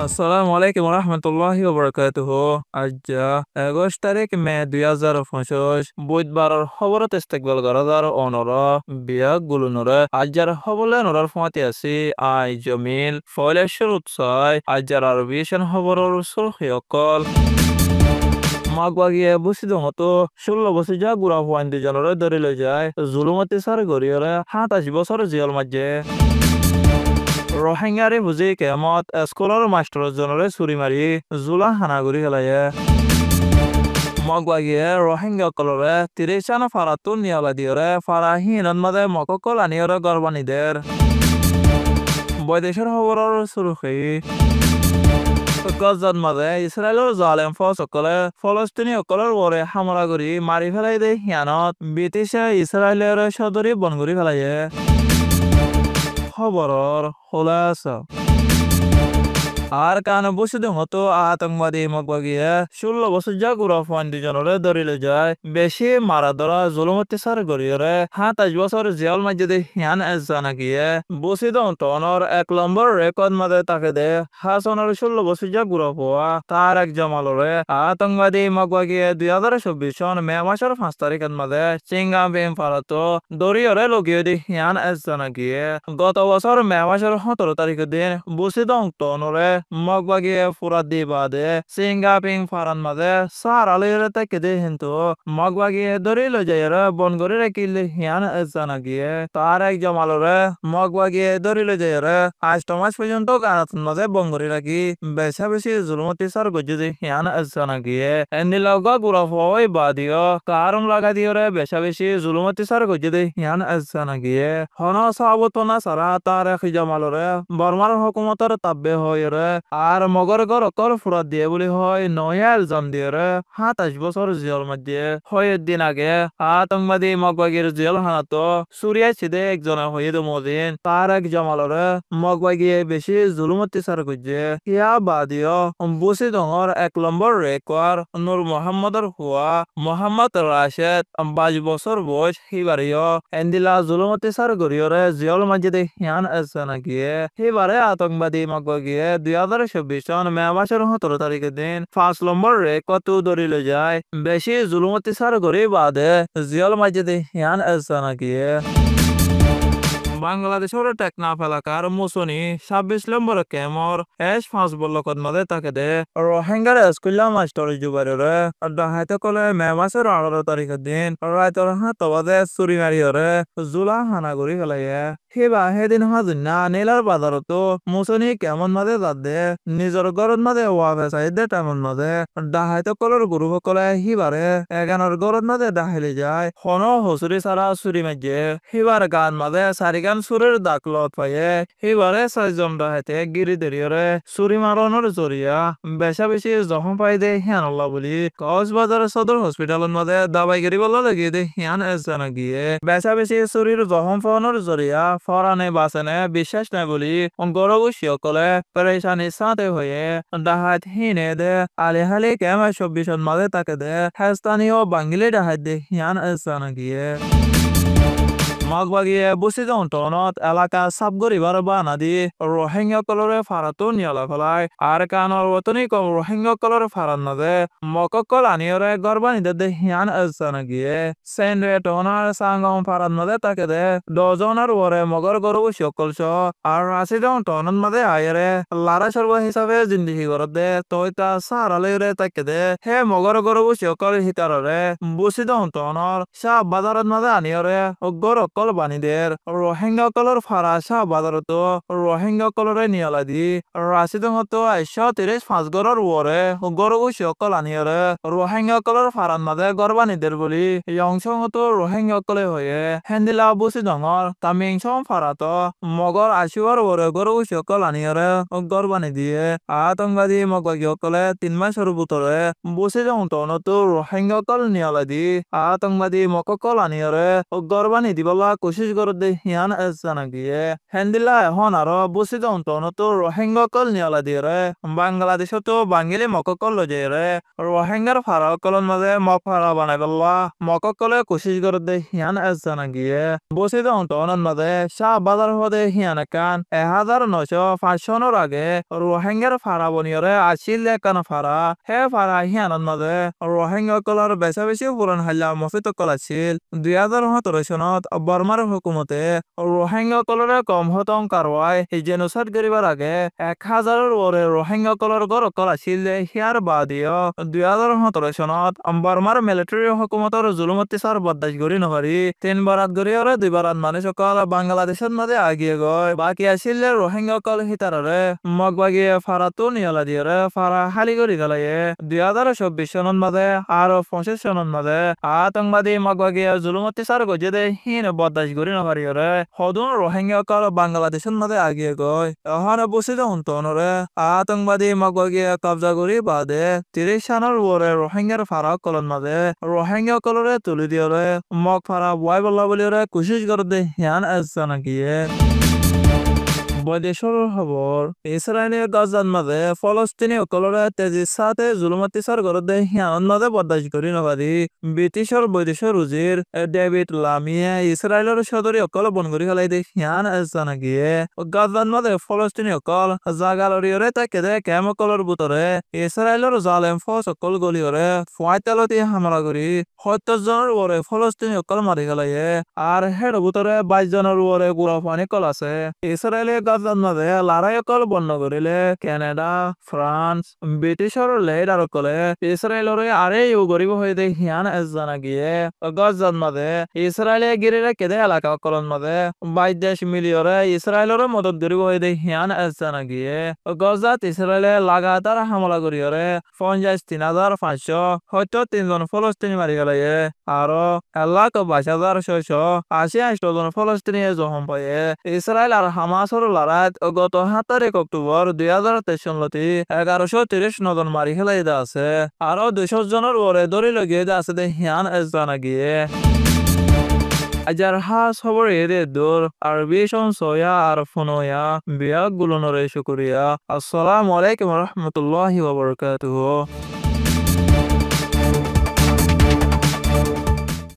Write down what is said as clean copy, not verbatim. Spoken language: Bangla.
আসসালামু আলাইকুম রহমতুল্লাহি ওবরাকাতুহু। আজ ২১ তারিখ মে ২০২৫ বুধবাৰৰ খবৰত ইস্তেকবাল গৰাদাৰ অনৰ বিয়াক গুলুনৰে আজাৰ হবলে নৰাৰ ফমাতি আছে আই জমিল ফয়লেশ্বর উৎসয় আজাৰ আরবিশন খবৰৰ সুরখি অকল মাগবাগিয়ে বুসি দঙতো ১৬ বছর যা গুড়া হওয়ান দুজনরে ধরে লৈ যায় জুলুমতি সার গরিয়রে ২৭ বছর জেল মাঝে রোহিঙ্গারে বুঝি কেমত স্কুলের মাস্টার জনরে চুরি মারি জুলা হানাগুড়ি হেলাইয়ে মগবাগিয়ে রোহিঙ্গা কলরে ৩০ ফারাতুন নিয়ালা দিয়রে ফারাহিনন মাদে মককল আনিয়রে গরবানিদের বৈদেশের খবরের সুরুখি গজাত মাঝে ইসরায়েলের জালেম ফৌজ সকলে ফলস্তিনি সকলের ওরে হামলা করি মারি ফেলাই দে হিয়ানত ব্রিটিশে ইসরায়েলের সদরি বনগুড়ি ফেলাইয়ে খবরের খোলাসা আর কান বসে হতো আতঙ্কবাদী মগবাগিয়ে ১৬ বছর যা গুড়া ফান দুজনরে ধরিলে যায় বেশি মারা ধরা জুলুমতি সার গড়িয়রে ২৭ বছর জেল মাঝে হিয়ান জানা গিয়ে বসে টনর ১ নম্বর রেকর্ড মাঝে তাকে দে হাসনের ১৬ বছর যা গুড়া হওয়া তার এক জমালরে আতঙ্কবাদী মগবাগিয়ে ২০২৪ সন মে মাসের ৫ তারিখের মাঝে চিঙ্গাম বেম ফারাতো দরিয়রে লগিয়ে দি হিয়ান জানা গিয়ে গত বছর মে মাসের ১৭ তারিখের দিন বসে টনরে মগবাগিয়ে ফুরাত দি বাদে সিঙ্গাপিং ফারান মাঝে সার আলিরে তাকে দে হিন্তু মগবাগিয়ে ধরি লো যাইরে বনগরি রেখিলে হিয়ান জানা গিয়ে তার এক জমালরে মগবাগিয়ে ধরি লো যাইরে ৮ মাস পর্যন্ত গানাতন মাঝে বনগরি রাখি বেশা বেশি জুলুমতি সার গজ্জে হিয়ান জানা গিয়ে এন্দিলগা গুড়া হওয়াই বাদিও কারণ লাগা দিয়রে বেশা বেশি জুলুমতি সার গজ্জে হিয়ান জানা গিয়ে হন সাবতনা সারা তার এক জমালরে বর্মার হুকুমতের তাব্বে হইরে আর মগর গর অকল ফুরাত দিয়ে বলি হয় নয়া ইলজাম দিয়ে ২৭ বছর জেল মধ্যে হয় দিন আগে আতঙ্কবাদী মগবাগির জেল হানাতো সুরিয়া ছিদে একজনে হয়ে মদিন তার এক জমালরে মগবাগিয়ে বেশি জুলুমতি সার গুজে ইয়া বাদিও বসি ডঙর ১ নম্বর রেকর নূর মোহাম্মদর হুয়া মোহাম্মদ রাশেদ ২২ বছর বয়স হিবারিও এন্দিলা জুলুমতি সার গরিয়রে জেল মধ্যে হিয়ান জানা গিয়ে হিবারে আতঙ্কবাদী মগবাগিয়ে ২০২৪ সন মে মাসের ১৭ তারিখের দিন ৫ নম্বর রেকর্ড ধরিলে যায় বেশি জুলুমতি সার গরি বাদে জেল মধ্যে হিয়ান জানা গিয়ে বাংলাদেশের টেকনাফ এলাকার মুসনি ২৬ নম্বর কেমর S৫ বল্লকত মাঝে তাকে দে রোহিঙ্গার স্কুল্লা মাস্টার জুবাইরে ডাহাইতে কলে মে মাসের ১৮ তারিখের দিন রায়তর হাতবাদে চুরি মারিয়রে জুলা হানাগুড়ি ফেলাইয়ে হিবা সেদিন হাজুন্না নীলার বাজারতো মুসনি কেমন মাঝে যাদে নিজের ঘরত মাঝে ওয়াফে চাইদে তেমন মাঝে ডাহাইতে কলের গুরু সকলে হিবারে এগানোর ঘরত মাঝে ডাহাইলে যায় হন হসুরি সারা চুরি মাঝে হিবার গান মাঝে চারিগান সুরের দাকলত পাইয়ে হিবারে ৬ জন ডাহাইতে গিরি দেরিয়রে চুরি মারণের জরিয়া বেশা বেশি জখম পাই দে হিয়ানল্লা বলি কক্সবাজার সদর হসপিটালের মাঝে দাবাইগিরি বলা লাগিয়ে দে হিয়ান জানা গিয়ে বেশা বেশি চুরির জখম পাওয়ানোর জরিয়া ফরানে বাসেনে বিশ্বাস নাই বলি গরবসী সকলে পরেশানি সাথে হয়ে ডাহাত হিনে দে আলিহালি কেমা ২৪ মাঝে তাকে দে স্থানীয় বাঙ্গিলি ডাহাত দে হিয়ান জানা গিয়ে মগবাগিয়ে বসি টনত এলাকা সাবগরিবার বানা দি রোহিঙ্গা কলরে ফারাতো নিয়ালা ফেলায় আর কানর ওতনি কম রোহিঙ্গা কলরে ফারান নাদে মককল আনিয়রে গরবানি দে হিয়ান জানা গিয়ে সেন্ডে টনার সাঙ্গম ফারান মাদে তাকে দে ডজনের ওরে মগর গরু সকল আর ৮০ টনত মাদে আয়রে লারা সর্ব হিসাবে জিন্দিগি গরত দে তৈতা সারালে তাকে দে হে মগর গরু সকল হিতারে বসি টনর শাহ বাজারত মাদে আনিয়রে গর বানিদের রোহিঙ্গা কলর ফারা শাহ বাজারতো রোহিঙ্গা কলরে নিয়ালা দি রাশিদ হতো ১৩৫ গরর ওরে গরু সকল আনিয়রে রোহিঙ্গা কলর ফারান মাঝে গরবানিদের বলি অংশ হতো রোহিঙ্গা কলে হয়ে হেন্দিলা বসি ডঙর তামিংসং ফারাত মগর আশিওর ওরে গরু সকল আনিয়রে গরবানি দিয়ে আতঙ্কবাদী মগবাগী সকলে ৩ মাসের ভিতরে বসি টনতো রোহিঙ্গা কল নিয়ালা দি আতঙ্কবাদী মককল আনিয়রে গরবানি দিবল বলা কোশিশ করে দে হিয়ান জানা গিয়ে হ্যান্ডিলা এখন আরো বসিত অন্তন তো রোহিঙ্গকল নিয়ালা দিয়ে রে বাংলাদেশও তো বাঙালি মককল লজে রে রোহিঙ্গার ফারা কলন মাঝে মক ফারা বানাই বললা মককলে কোশিশ করে দে হিয়ান জানা গিয়ে বসিত অন্তনের মাঝে শাহ বাজার হদে হিয়ান কান 1905 আগে রোহিঙ্গার ফারা বনিয়রে আসিল কান ফারা হে ফারা হিয়ানন মাঝে রোহিঙ্গা কলর বেশা বেশি পুরান হাল্লা মফিত কল আছিল 2017 সনত বর্মার হুকুমতে রোহিঙ্গা কলরে কম হতং কারওয়াই জেনোসাইড করিবার আগে 1000-এর ওরে রোহিঙ্গা কলর গড় কল আছিল হিয়ার বাদিও 2017 সনত বর্মার মিলিটারি হুকুমতর জুলুম অত্যাচার বরদাস্ত করি নপারি 3 বারাত গরিয়রে 2 বারাত মানুষ সকল বাংলাদেশের মাঝে আগিয়ে গয় বাকি আছিল রোহিঙ্গা কল হিতারে মগবাগিয়ে ফারাতো নিয়লা দিয়ে ফারা হালি করি গলাইয়ে 2024 সনত মাঝে আর 25 সনত মাঝে আতঙ্কবাদী মগবাগিয়ে জুলুম অত্যাচার গজে দে হিন বরদাস্ত করি নপারি হদুন রোহিঙ্গা কল বাংলাদেশের মাঝে আগিয়ে গয় এখন বসে অন্তনরে আতঙ্কবাদী মগবাগিয়ে কবজা করি বাদে 30 সালের ওরে রোহিঙ্গার ফারা কলন মাঝে রোহিঙ্গা কলরে তুলি দিয়ে মগ ফারা বয় বল্লা বলি কোশিশ করে দে হিয়ান জানা গিয়ে বৈদেশৰ খবৰ ইছৰাইলৰ গাজাৰ মাজে ফলস্তিনী সকলৰে তেজীৰ সাথে জুলুম অত্যাচাৰ কৰোঁতে সিহঁতৰ মাজে বৰদাস্ত কৰি নপাৰি ব্ৰিটিছৰ বৈদেশৰ উজিৰ ডেভিড লামিয়ে ইছৰাইলৰ চৌধুৰী সকল বন্ধ কৰি পেলাই দিয়ে সিহঁত জানা গিয়ে গাজাৰ মাজে ফলস্তিনী সকল জাগা লৰিয়ৰে তাকে দে কেমকলৰ বুটৰে ইছৰাইলৰ জালেম ফৌজ সকল গলিয়ৰে ফুৱাইতেলতি হামলা কৰি 70 জনৰ ওৰে ফলস্তিনী সকল মাৰি পেলাইয়ে আৰু হেড বুটৰে 22 জনৰ ওৰে গুড়া পানী কল আছে ইছৰাইলে গাজাৰ মাজে লৰাই অকল বন্ধ কৰিলে কেনেডা ফ্ৰান্স ব্ৰিটিছৰ লেডাৰ সকলে ইছৰাইলৰে আৰে গৰিব হৈ দে হিয়ান জানা গিয়ে গাজাৰ মাজে ইছৰাইলে গিৰিৰে কেদে এলাকা অকলৰ মাজে 22 দেশ মিলিয়ৰে ইছৰাইলৰে মদত গৰিব হৈ দে হিয়ান জানা গিয়ে গাজাত ইছৰাইলে লাগাতাৰ হামলা কৰিয়ৰে 53,573 জন ফলস্তিনী মাৰি পেলাইয়ে আৰু 1,22,688 জন ফলস্তিনীয়ে জখম পায়ে ইছৰাইল আৰু হামাছৰ লড়াইত গত 17 অক্টোবর 2023 চনলতি 1130 নজন মারি ফেলাই আছে আৰু 200 জনের ওরে দড়ি লগিয়ে আছে দে হিয়ান জানা গিয়ে আজার হাস খবর এদে দূর আরবি সয়া আর ফোনয়া বিয়া গুলনরে শুকরিয়া আসসালামু আলাইকুম রহমতুল্লাহি ওয়া বারাকাতুহু